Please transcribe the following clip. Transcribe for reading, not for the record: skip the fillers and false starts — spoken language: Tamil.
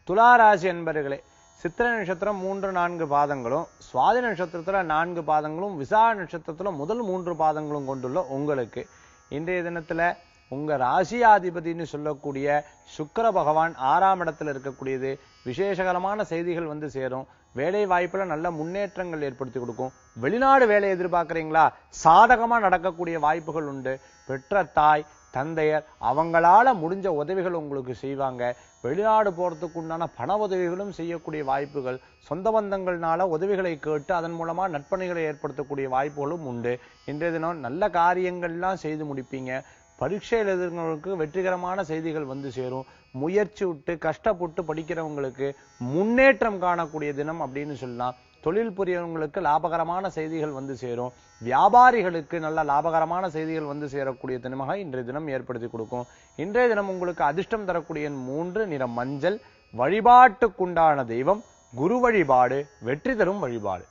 துளாராசி என்பர்களே, சித்திரை நட்சத்திரம் 3-4 பாதங்களும், சுவாதி நட்சத்திரத்துல 4 பாதங்களும், விசாக நட்சத்திரத்துல முதல் 3 பாதங்களும் கொண்டுள்ள உங்களுக்கு இன்றைய தினத்துல உங்க ராசியாதிபதினு சொல்லக்கூடிய சுக்கிர பகவான் 6ஆம் இடத்துல இருக்கக்கூடியது விசேஷகரமான செய்திகள் வந்து சேரும். வேலை வாய்ப்புல நல்ல முன்னேற்றங்கள் ஏற்படுத்தி கொடுக்கும். வெளிநாடு வேலை எதிர்பார்க்கறீங்களா? சாதகமா நடக்கக்கூடிய வாய்ப்புகள் உண்டு. பெற்ற தாய் தந்தையர் அவங்களால முடிஞ்ச உதவிகள் உங்களுக்கு செய்வாங்க. வெளிநாடு போறதுக்கு உண்டான பண உதவிகளும் செய்யக்கூடிய வாய்ப்புகள், சொந்த பந்தங்கள்னால உதவிகளை கேட்டு அதன் மூலமா நற்பணிகளை ஏற்படுத்தக்கூடிய வாய்ப்புகளும் உண்டு. இன்றைய தினம் நல்ல காரியங்கள்லாம் செய்து முடிப்பீங்க. பரீட்சை எழுதுறவங்களுக்கு வெற்றிகரமான செய்திகள் வந்து சேரும். முயற்சி விட்டு கஷ்டப்பட்டு படிக்கிறவங்களுக்கு முன்னேற்றம் காணக்கூடிய தினம் அப்படின்னு சொல்லலாம். தொழில் புரியவங்களுக்கு லாபகரமான செய்திகள் வந்து சேரும். வியாபாரிகளுக்கு நல்ல லாபகரமான செய்திகள் வந்து சேரக்கூடிய தினமாக இன்றைய தினம் ஏற்படுத்தி கொடுக்கும். இன்றைய தினம் உங்களுக்கு அதிர்ஷ்டம் தரக்கூடிய 3 நிறம் மஞ்சள். வழிபாட்டுக்குண்டான தெய்வம் குரு வழிபாடு வெற்றி தரும் வழிபாடு.